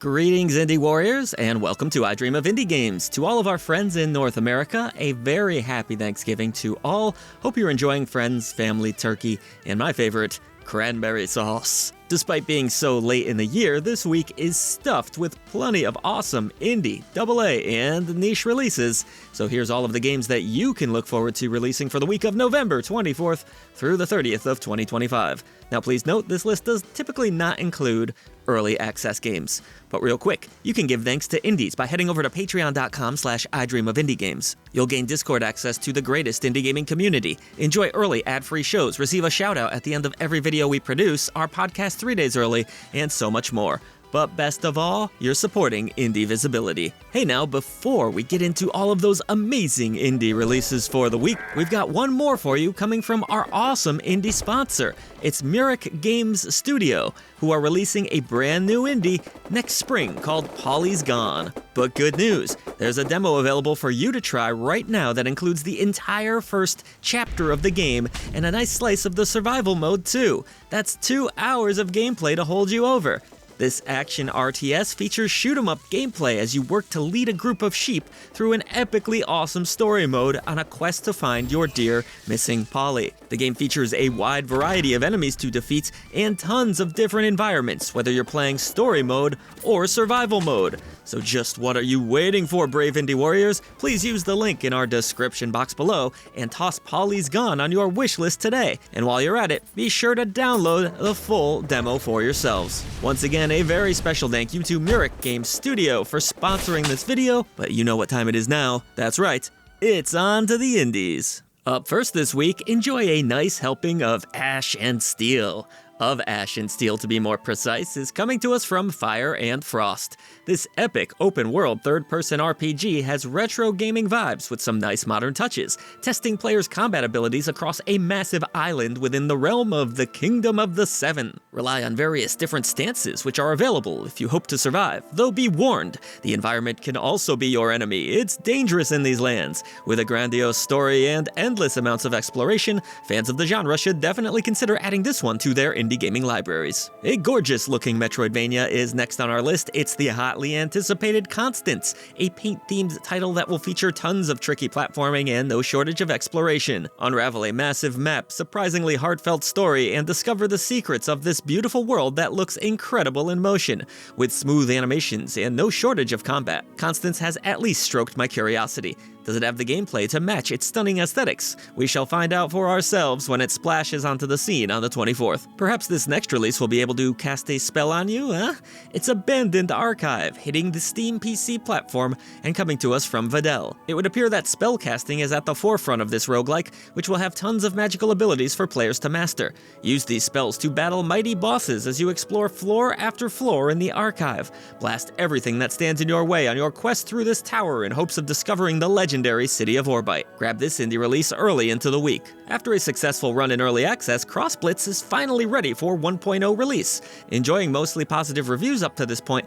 Greetings, Indie Warriors, and welcome to I Dream of Indie Games. To all of our friends in North America, a very happy Thanksgiving to all. Hope you're enjoying friends, family, turkey, and my favorite, cranberry sauce. Despite being so late in the year, this week is stuffed with plenty of awesome indie, AA, and niche releases. So here's all of the games that you can look forward to releasing for the week of November 24th through the 30th of 2025. Now please note, this list does typically not include early access games. But real quick, you can give thanks to indies by heading over to patreon.com/idreamofindiegames. You'll gain Discord access to the greatest indie gaming community, enjoy early ad-free shows, receive a shout-out at the end of every video we produce, our podcast 3 days early, and so much more. But best of all, you're supporting indie visibility. Hey now, before we get into all of those amazing indie releases for the week, we've got one more for you coming from our awesome indie sponsor. It's Myrick Games Studio, who are releasing a brand new indie next spring called Polygon. But good news, there's a demo available for you to try right now that includes the entire first chapter of the game and a nice slice of the survival mode too. That's 2 hours of gameplay to hold you over. This action RTS features shoot-'em-up gameplay as you work to lead a group of sheep through an epically awesome story mode on a quest to find your dear missing Polly. The game features a wide variety of enemies to defeat and tons of different environments, whether you're playing story mode or survival mode. So just what are you waiting for, brave indie warriors? Please use the link in our description box below and toss Polygon on your wish list today. And while you're at it, be sure to download the full demo for yourselves. Once again, a very special thank you to Myrick Games Studio for sponsoring this video, but you know what time it is now. That's right, it's on to the indies. Up first this week, enjoy a nice helping of Ash and Steel. Of Ash and Steel, to be more precise, is coming to us from Fire and Frost. This epic open-world third-person RPG has retro gaming vibes with some nice modern touches, testing players' combat abilities across a massive island within the realm of the Kingdom of the Seven. Rely on various different stances which are available if you hope to survive, though be warned, the environment can also be your enemy. It's dangerous in these lands. With a grandiose story and endless amounts of exploration, fans of the genre should definitely consider adding this one to their indie gaming libraries. A gorgeous-looking Metroidvania is next on our list. It's the hotly anticipated Constance, a paint-themed title that will feature tons of tricky platforming and no shortage of exploration. Unravel a massive map, surprisingly heartfelt story, and discover the secrets of this beautiful world that looks incredible in motion. With smooth animations and no shortage of combat, Constance has at least stroked my curiosity. Does it have the gameplay to match its stunning aesthetics? We shall find out for ourselves when it splashes onto the scene on the 24th. Perhaps this next release will be able to cast a spell on you, huh? It's Abandoned Archive, hitting the Steam PC platform and coming to us from Videl. It would appear that spell casting is at the forefront of this roguelike, which will have tons of magical abilities for players to master. Use these spells to battle mighty bosses as you explore floor after floor in the archive. Blast everything that stands in your way on your quest through this tower in hopes of discovering the legendary city of Orbite. Grab this indie release early into the week. After a successful run in early access, Blitz is finally ready for 1.0 release. Enjoying mostly positive reviews up to this point,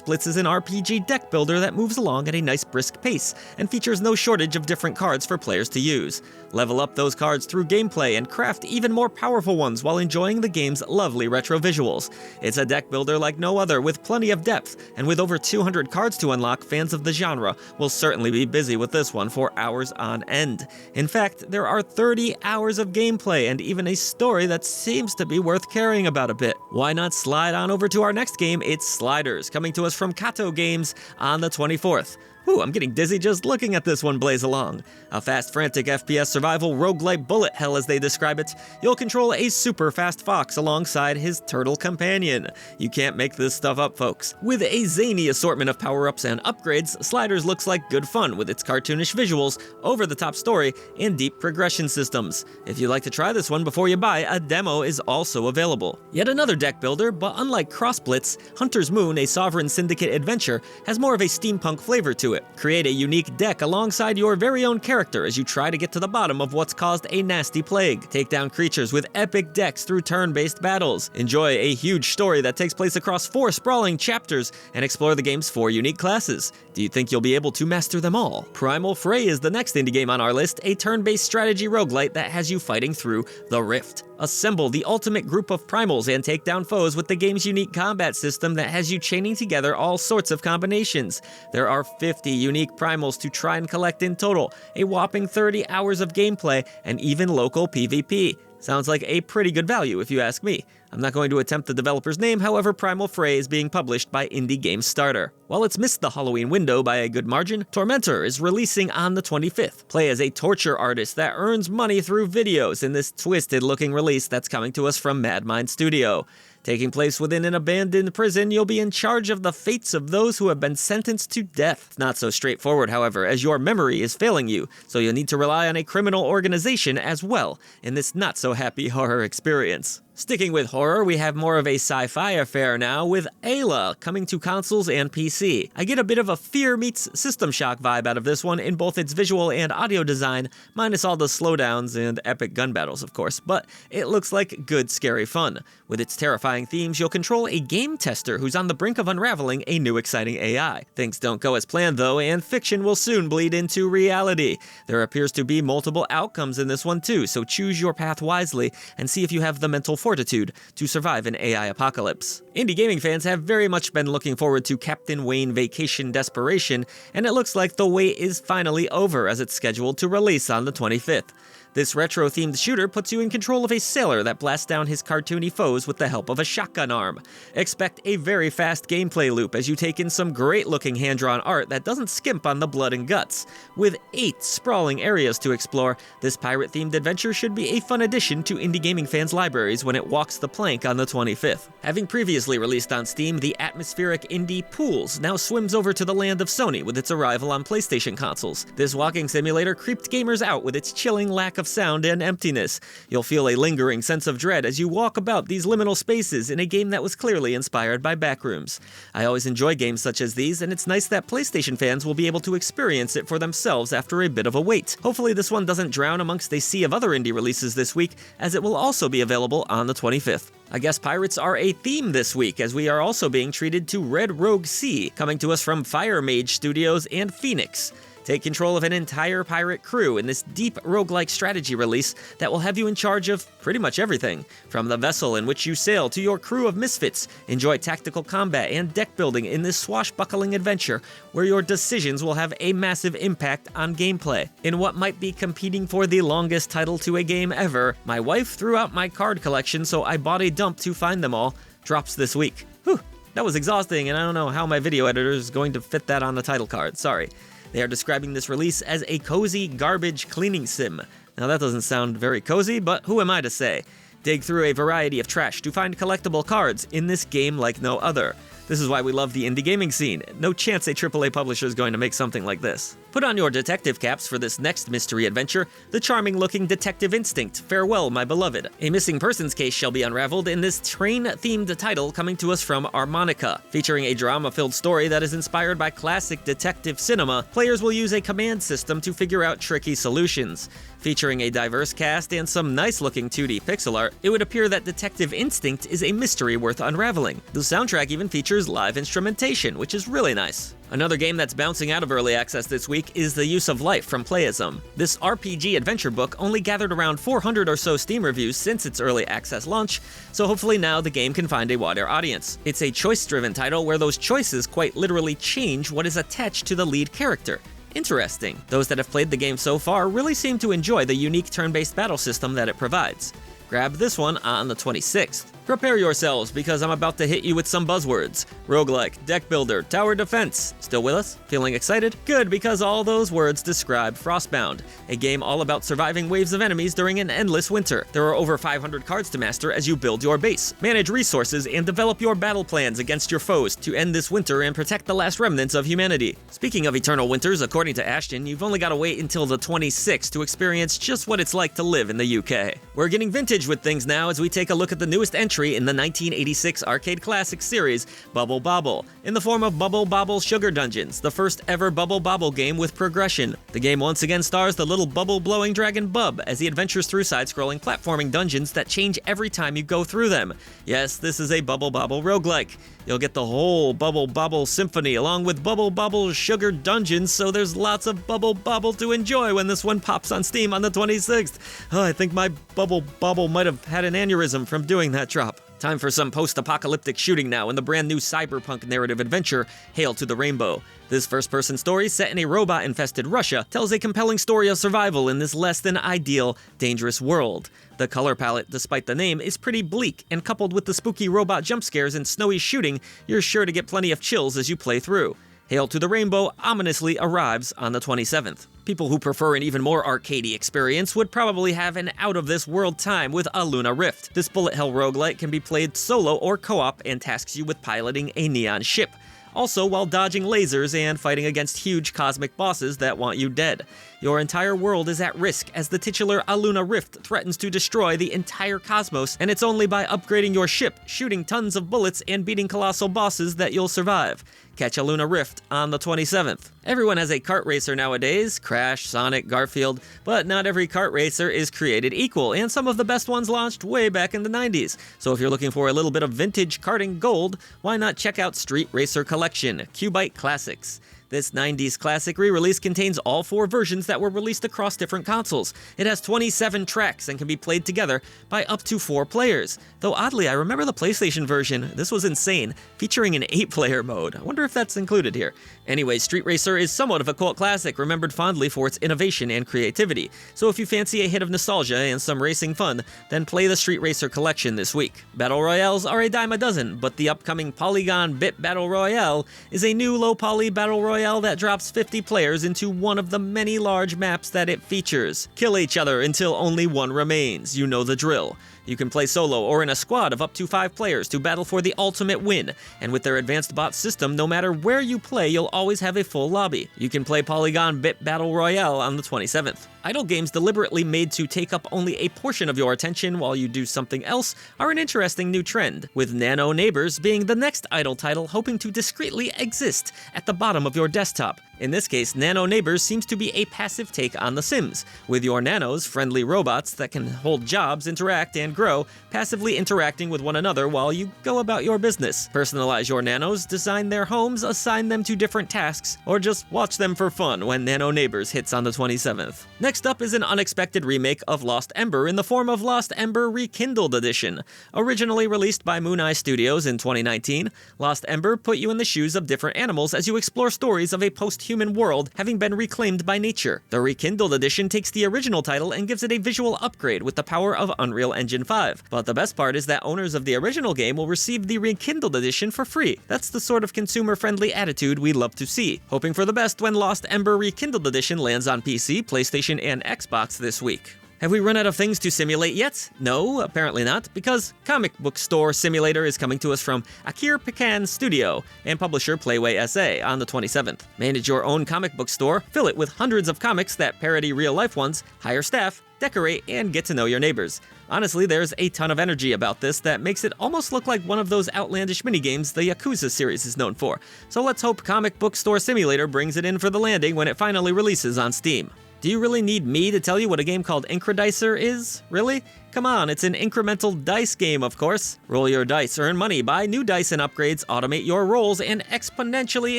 Blitz is an RPG deck builder that moves along at a nice brisk pace and features no shortage of different cards for players to use. Level up those cards through gameplay and craft even more powerful ones while enjoying the game's lovely retro visuals. It's a deck builder like no other with plenty of depth, and with over 200 cards to unlock, fans of the genre will certainly be busy with this one for hours on end. In fact, there are 30 hours of gameplay and even a story that seems to be worth caring about a bit. Why not slide on over to our next game? It's Slyders, coming to us from Kato Games on the 24th. Ooh, I'm getting dizzy just looking at this one blaze along. A fast, frantic FPS survival roguelite bullet hell as they describe it. You'll control a super fast fox alongside his turtle companion. You can't make this stuff up, folks. With a zany assortment of power-ups and upgrades, Slyders looks like good fun with its cartoonish visuals, over-the-top story, and deep progression systems. If you'd like to try this one before you buy, a demo is also available. Yet another deck builder, but unlike Blitz, Hunter's Moon, a Sovereign Syndicate adventure, has more of a steampunk flavor to it. Create a unique deck alongside your very own character as you try to get to the bottom of what's caused a nasty plague. Take down creatures with epic decks through turn-based battles. Enjoy a huge story that takes place across 4 sprawling chapters and explore the game's 4 unique classes. Do you think you'll be able to master them all? Primal Fray is the next indie game on our list, a turn-based strategy roguelite that has you fighting through the Rift. Assemble the ultimate group of primals and take down foes with the game's unique combat system that has you chaining together all sorts of combinations. There are 50 unique primals to try and collect in total, a whopping 30 hours of gameplay, and even local PvP. Sounds like a pretty good value if you ask me. I'm not going to attempt the developer's name, however Primal Fray is being published by Indie Game Starter. While it's missed the Halloween window by a good margin, Tormentor is releasing on the 25th. Play as a torture artist that earns money through videos in this twisted-looking release that's coming to us from Madmind Studio. Taking place within an abandoned prison, you'll be in charge of the fates of those who have been sentenced to death. It's not so straightforward, however, as your memory is failing you, so you'll need to rely on a criminal organization as well in this not-so-happy horror experience. Sticking with horror, we have more of a sci-fi affair now with A.I.L.A. coming to consoles and PC. I get a bit of a Fear meets System Shock vibe out of this one in both its visual and audio design, minus all the slowdowns and epic gun battles, of course, but it looks like good scary fun. With its terrifying themes, you'll control a game tester who's on the brink of unraveling a new exciting AI. Things don't go as planned though, and fiction will soon bleed into reality. There appears to be multiple outcomes in this one too, so choose your path wisely and see if you have the mental fortitude to survive an AI apocalypse. Indie gaming fans have very much been looking forward to Captain Wayne Vacation Desperation, and it looks like the wait is finally over as it's scheduled to release on the 25th. This retro-themed shooter puts you in control of a sailor that blasts down his cartoony foes with the help of a shotgun arm. Expect a very fast gameplay loop as you take in some great-looking hand-drawn art that doesn't skimp on the blood and guts. With 8 sprawling areas to explore, this pirate-themed adventure should be a fun addition to indie gaming fans' libraries when it walks the plank on the 25th. Having previously released on Steam, the atmospheric indie Pools now swims over to the land of Sony with its arrival on PlayStation consoles. This walking simulator creeped gamers out with its chilling lack of sound and emptiness. You'll feel a lingering sense of dread as you walk about these liminal spaces in a game that was clearly inspired by Backrooms. I always enjoy games such as these, and it's nice that PlayStation fans will be able to experience it for themselves after a bit of a wait. Hopefully this one doesn't drown amongst a sea of other indie releases this week, as it will also be available on the 25th. I guess pirates are a theme this week, as we are also being treated to Red Rogue Sea, coming to us from Fire Mage Studios and Phoenix. Take control of an entire pirate crew in this deep roguelike strategy release that will have you in charge of pretty much everything. From the vessel in which you sail to your crew of misfits, enjoy tactical combat and deck building in this swashbuckling adventure where your decisions will have a massive impact on gameplay. In what might be competing for the longest title to a game ever, my wife threw out my card collection, so I bought a dump to find them all. Drops this week. Whew, that was exhausting, and I don't know how my video editor is going to fit that on the title card, sorry. They are describing this release as a cozy garbage cleaning sim. Now that doesn't sound very cozy, but who am I to say? Dig through a variety of trash to find collectible cards in this game like no other. This is why we love the indie gaming scene. No chance a AAA publisher is going to make something like this. Put on your detective caps for this next mystery adventure, the charming-looking Detective Instinct, Farewell, My Beloved. A missing persons case shall be unraveled in this train-themed title coming to us from Harmonica. Featuring a drama-filled story that is inspired by classic detective cinema, players will use a command system to figure out tricky solutions. Featuring a diverse cast and some nice-looking 2D pixel art, it would appear that Detective Instinct is a mystery worth unraveling. The soundtrack even features live instrumentation, which is really nice. Another game that's bouncing out of early access this week is The Use of Life from Playism. This RPG adventure book only gathered around 400 or so Steam reviews since its early access launch, so hopefully now the game can find a wider audience. It's a choice-driven title where those choices quite literally change what is attached to the lead character. Interesting. Those that have played the game so far really seem to enjoy the unique turn-based battle system that it provides. Grab this one on the 26th. Prepare yourselves, because I'm about to hit you with some buzzwords. Roguelike, deck builder, tower defense. Still with us? Feeling excited? Good, because all those words describe FrostBound, a game all about surviving waves of enemies during an endless winter. There are over 500 cards to master as you build your base, manage resources, and develop your battle plans against your foes to end this winter and protect the last remnants of humanity. Speaking of eternal winters, according to Ashton, you've only got to wait until the 26th to experience just what it's like to live in the UK. We're getting vintage with things now as we take a look at the newest entry entry in the 1986 arcade classic series, Bubble Bobble, in the form of Bubble Bobble Sugar Dungeons, the first ever Bubble Bobble game with progression. The game once again stars the little bubble-blowing dragon Bub as he adventures through side-scrolling platforming dungeons that change every time you go through them. Yes, this is a Bubble Bobble roguelike. You'll get the whole Bubble Bobble symphony along with Bubble Bobble Sugar Dungeons, so there's lots of Bubble Bobble to enjoy when this one pops on Steam on the 26th. Oh, I think my Bubble Bobble might have had an aneurysm from doing that drop. Time for some post-apocalyptic shooting now in the brand new cyberpunk narrative adventure, Hail to the Rainbow. This first-person story, set in a robot-infested Russia, tells a compelling story of survival in this less-than-ideal, dangerous world. The color palette, despite the name, is pretty bleak, and coupled with the spooky robot jump scares and snowy shooting, you're sure to get plenty of chills as you play through. Hail to the Rainbow ominously arrives on the 27th. People who prefer an even more arcadey experience would probably have an out-of-this-world time with Aluna Rift. This bullet hell roguelite can be played solo or co-op and tasks you with piloting a neon ship. Also while dodging lasers and fighting against huge cosmic bosses that want you dead. Your entire world is at risk as the titular Aluna Rift threatens to destroy the entire cosmos, and it's only by upgrading your ship, shooting tons of bullets, and beating colossal bosses that you'll survive. Catch Aluna Rift on the 27th. Everyone has a kart racer nowadays, Crash, Sonic, Garfield, but not every kart racer is created equal, and some of the best ones launched way back in the 90s. So if you're looking for a little bit of vintage karting gold, why not check out Street Racer Collection, Cubite Classics. This 90s classic re-release contains all 4 versions that were released across different consoles. It has 27 tracks and can be played together by up to 4 players. Though oddly, I remember the PlayStation version, this was insane, featuring an 8-player mode. I wonder if that's included here. Anyway, Street Racer is somewhat of a cult classic, remembered fondly for its innovation and creativity. So if you fancy a hit of nostalgia and some racing fun, then play the Street Racer Collection this week. Battle Royales are a dime a dozen, but the upcoming Polygon Bit Battle Royale is a new low-poly battle royale that drops 50 players into one of the many large maps that it features. Kill each other until only one remains. You know the drill. You can play solo or in a squad of up to 5 players to battle for the ultimate win, and with their advanced bot system, no matter where you play, you'll always have a full lobby. You can play Polygon Bit Battle Royale on the 27th. Idle games deliberately made to take up only a portion of your attention while you do something else are an interesting new trend, with Nano Neighbors being the next idle title hoping to discreetly exist at the bottom of your desktop. In this case, Nano Neighbors seems to be a passive take on The Sims, with your nanos, friendly robots that can hold jobs, interact, and grow, passively interacting with one another while you go about your business. Personalize your nanos, design their homes, assign them to different tasks, or just watch them for fun when Nano Neighbors hits on the 27th. Next up is an unexpected remake of Lost Ember in the form of Lost Ember Rekindled Edition. Originally released by Moon Eye Studios in 2019, Lost Ember put you in the shoes of different animals as you explore stories of a post-human world having been reclaimed by nature. The Rekindled Edition takes the original title and gives it a visual upgrade with the power of Unreal Engine 5. But the best part is that owners of the original game will receive the Rekindled Edition for free. That's the sort of consumer-friendly attitude we love to see. Hoping for the best when Lost Ember Rekindled Edition lands on PC, PlayStation, and Xbox this week. Have we run out of things to simulate yet? No, apparently not, because Comic Book Store Simulator is coming to us from Akir Pekan Studio and publisher Playway SA on the 27th. Manage your own comic book store, fill it with hundreds of comics that parody real-life ones, hire staff, decorate, and get to know your neighbors. Honestly, there's a ton of energy about this that makes it almost look like one of those outlandish minigames the Yakuza series is known for. So let's hope Comic Book Store Simulator brings it in for the landing when it finally releases on Steam. Do you really need me to tell you what a game called Incredicer is? Really? Come on, it's an incremental dice game, of course. Roll your dice, earn money, buy new dice and upgrades, automate your rolls, and exponentially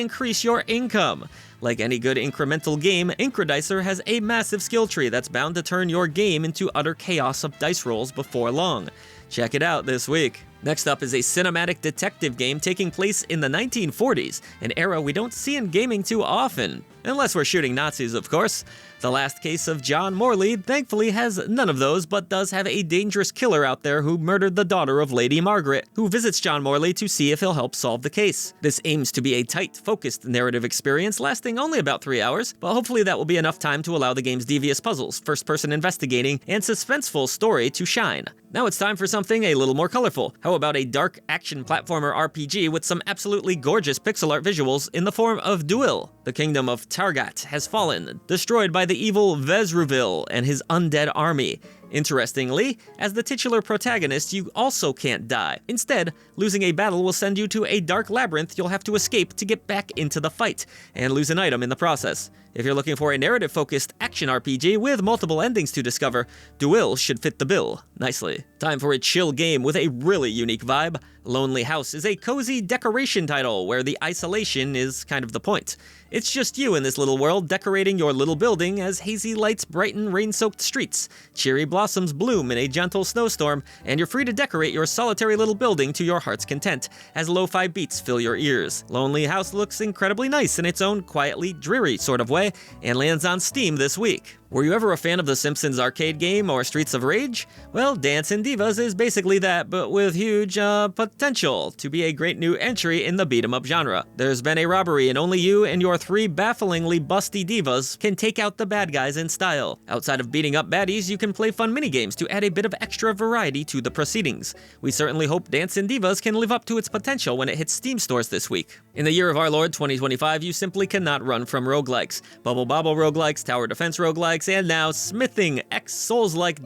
increase your income. Like any good incremental game, Incredicer has a massive skill tree that's bound to turn your game into utter chaos of dice rolls before long. Check it out this week. Next up is a cinematic detective game taking place in the 1940s, an era we don't see in gaming too often. Unless we're shooting Nazis, of course. The Last Case of John Morley thankfully has none of those, but does have a dangerous killer out there who murdered the daughter of Lady Margaret, who visits John Morley to see if he'll help solve the case. This aims to be a tight, focused narrative experience lasting only about 3 hours, but hopefully that will be enough time to allow the game's devious puzzles, first-person investigating, and suspenseful story to shine. Now it's time for something a little more colorful. How about a dark action platformer RPG with some absolutely gorgeous pixel art visuals in the form of Duil? The kingdom of Targat has fallen, destroyed by the evil Vezruvil and his undead army. Interestingly, as the titular protagonist, you also can't die. Instead, losing a battle will send you to a dark labyrinth you'll have to escape to get back into the fight, and lose an item in the process. If you're looking for a narrative-focused action RPG with multiple endings to discover, Duil should fit the bill nicely. Time for a chill game with a really unique vibe. Lonely House is a cozy decoration title where the isolation is kind of the point. It's just you in this little world decorating your little building as hazy lights brighten rain-soaked streets, cheery blossoms bloom in a gentle snowstorm, and you're free to decorate your solitary little building to your heart's content as lo-fi beats fill your ears. Lonely House looks incredibly nice in its own quietly dreary sort of way and lands on Steam this week. Were you ever a fan of The Simpsons arcade game or Streets of Rage? Well, Dancin Divas is basically that, but with huge potential to be a great new entry in the beat-em-up genre. There's been a robbery and only you and your 3 bafflingly busty divas can take out the bad guys in style. Outside of beating up baddies, you can play fun minigames to add a bit of extra variety to the proceedings. We certainly hope Dancin Divas can live up to its potential when it hits Steam stores this week. In the year of our Lord 2025, you simply cannot run from roguelikes. Bobble roguelikes, tower defense roguelikes, and now Smithing, Souls-like,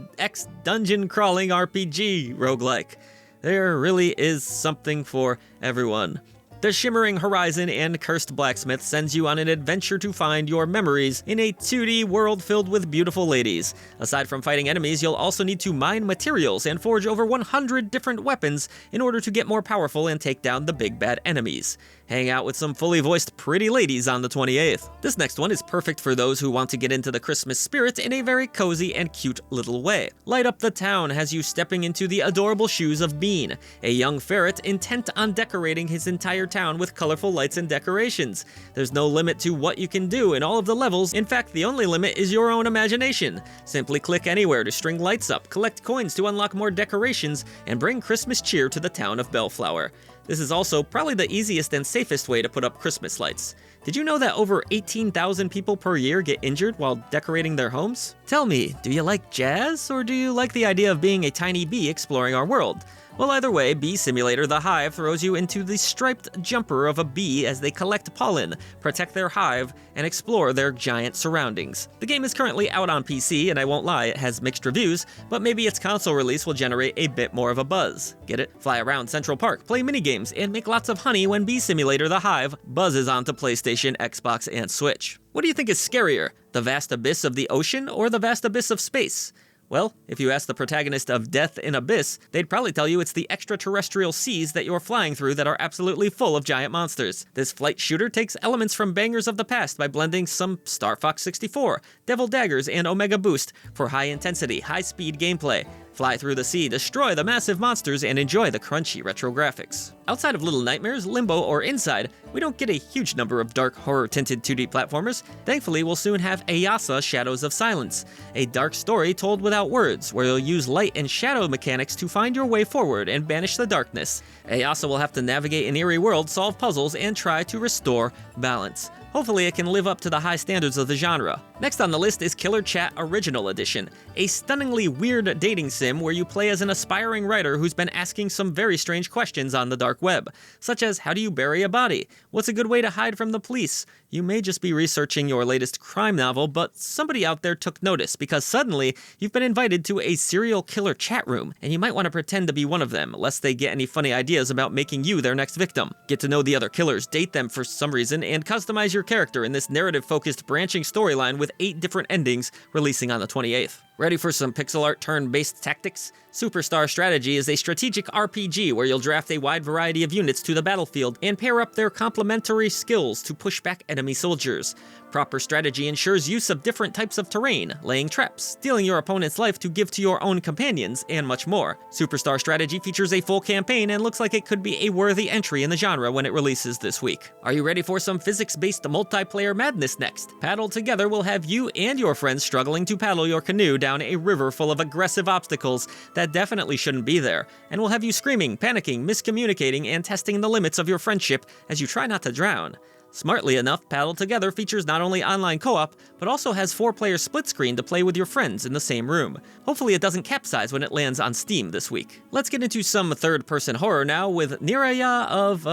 dungeon crawling RPG roguelike. There really is something for everyone. The Shimmering Horizon and Cursed Blacksmith sends you on an adventure to find your memories in a 2D world filled with beautiful ladies. Aside from fighting enemies, you'll also need to mine materials and forge over 100 different weapons in order to get more powerful and take down the big bad enemies. Hang out with some fully voiced pretty ladies on the 28th. This next one is perfect for those who want to get into the Christmas spirit in a very cozy and cute little way. Light Up the Town has you stepping into the adorable shoes of Bean, a young ferret intent on decorating his entire town with colorful lights and decorations. There's no limit to what you can do in all of the levels. In fact, the only limit is your own imagination. Simply click anywhere to string lights up, collect coins to unlock more decorations, and bring Christmas cheer to the town of Bellflower. This is also probably the easiest and safest way to put up Christmas lights. Did you know that over 18,000 people per year get injured while decorating their homes? Tell me, do you like jazz, or do you like the idea of being a tiny bee exploring our world? Well, either way, Bee Simulator The Hive throws you into the striped jumper of a bee as they collect pollen, protect their hive, and explore their giant surroundings. The game is currently out on PC, and I won't lie, it has mixed reviews, but maybe its console release will generate a bit more of a buzz. Get it? Fly around Central Park, play minigames, and make lots of honey when Bee Simulator The Hive buzzes onto PlayStation, Xbox, and Switch. What do you think is scarier, the vast abyss of the ocean or the vast abyss of space? Well, if you ask the protagonist of Death in Abyss, they'd probably tell you it's the extraterrestrial seas that you're flying through that are absolutely full of giant monsters. This flight shooter takes elements from bangers of the past by blending some Star Fox 64, Devil Daggers, and Omega Boost for high-intensity, high-speed gameplay. Fly through the sea, destroy the massive monsters, and enjoy the crunchy retro graphics. Outside of Little Nightmares, Limbo, or Inside, we don't get a huge number of dark, horror-tinted 2D platformers. Thankfully, we'll soon have Ayasa Shadows of Silence, a dark story told without words, where you'll use light and shadow mechanics to find your way forward and banish the darkness. Ayasa will have to navigate an eerie world, solve puzzles, and try to restore balance. Hopefully it can live up to the high standards of the genre. Next on the list is Killer Chat Original Edition, a stunningly weird dating sim where you play as an aspiring writer who's been asking some very strange questions on the dark web, such as how do you bury a body? What's a good way to hide from the police? You may just be researching your latest crime novel, but somebody out there took notice because suddenly you've been invited to a serial killer chat room, and you might want to pretend to be one of them, lest they get any funny ideas about making you their next victim. Get to know the other killers, date them for some reason, and customize your character in this narrative-focused branching storyline with 8 different endings releasing on the 28th. Ready for some pixel art turn-based tactics? Superstar Strategy is a strategic RPG where you'll draft a wide variety of units to the battlefield and pair up their complementary skills to push back enemy soldiers. Proper strategy ensures use of different types of terrain, laying traps, stealing your opponent's life to give to your own companions, and much more. Superstar Strategy features a full campaign and looks like it could be a worthy entry in the genre when it releases this week. Are you ready for some physics-based multiplayer madness next? Paddle Together will have you and your friends struggling to paddle your canoe down a river full of aggressive obstacles that definitely shouldn't be there, and will have you screaming, panicking, miscommunicating, and testing the limits of your friendship as you try not to drown. Smartly enough, Paddle Together features not only online co-op, but also has 4-player split screen to play with your friends in the same room. Hopefully it doesn't capsize when it lands on Steam this week. Let's get into some third-person horror now with Niraya of,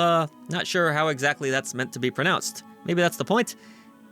not sure how exactly that's meant to be pronounced. Maybe that's the point?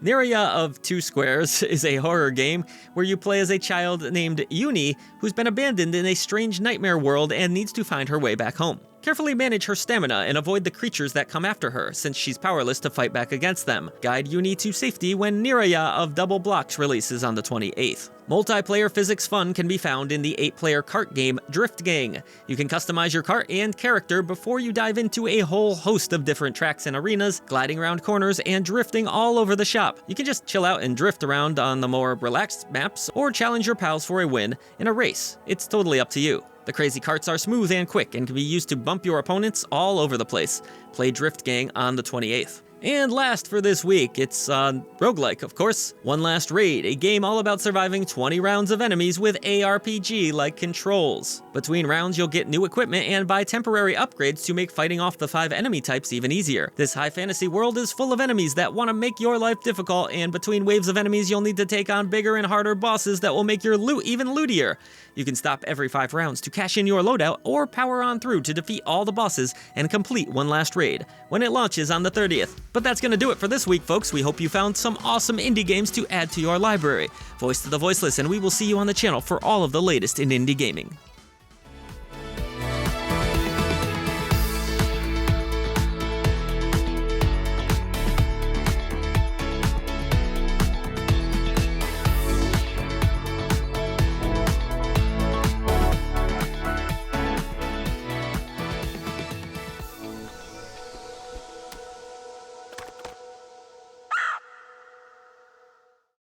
Niraya of Two Squares is a horror game where you play as a child named Uni who's been abandoned in a strange nightmare world and needs to find her way back home. Carefully manage her stamina and avoid the creatures that come after her, since she's powerless to fight back against them. Guide Uni to safety when Niraya of Double Blocks releases on the 28th. Multiplayer physics fun can be found in the 8-player kart game Drift Gang. You can customize your kart and character before you dive into a whole host of different tracks and arenas, gliding around corners and drifting all over the shop. You can just chill out and drift around on the more relaxed maps, or challenge your pals for a win in a race. It's totally up to you. The crazy karts are smooth and quick and can be used to bump your opponents all over the place. Play Drift Gang on the 28th. And last for this week, it's roguelike, of course. One Last Raid, a game all about surviving 20 rounds of enemies with ARPG-like controls. Between rounds, you'll get new equipment and buy temporary upgrades to make fighting off the 5 enemy types even easier. This high fantasy world is full of enemies that want to make your life difficult, and between waves of enemies, you'll need to take on bigger and harder bosses that will make your loot even lootier. You can stop every 5 rounds to cash in your loadout, or power on through to defeat all the bosses and complete One Last Raid, when it launches on the 30th. But that's gonna do it for this week, folks. We hope you found some awesome indie games to add to your library. Voice to the voiceless, and we will see you on the channel for all of the latest in indie gaming.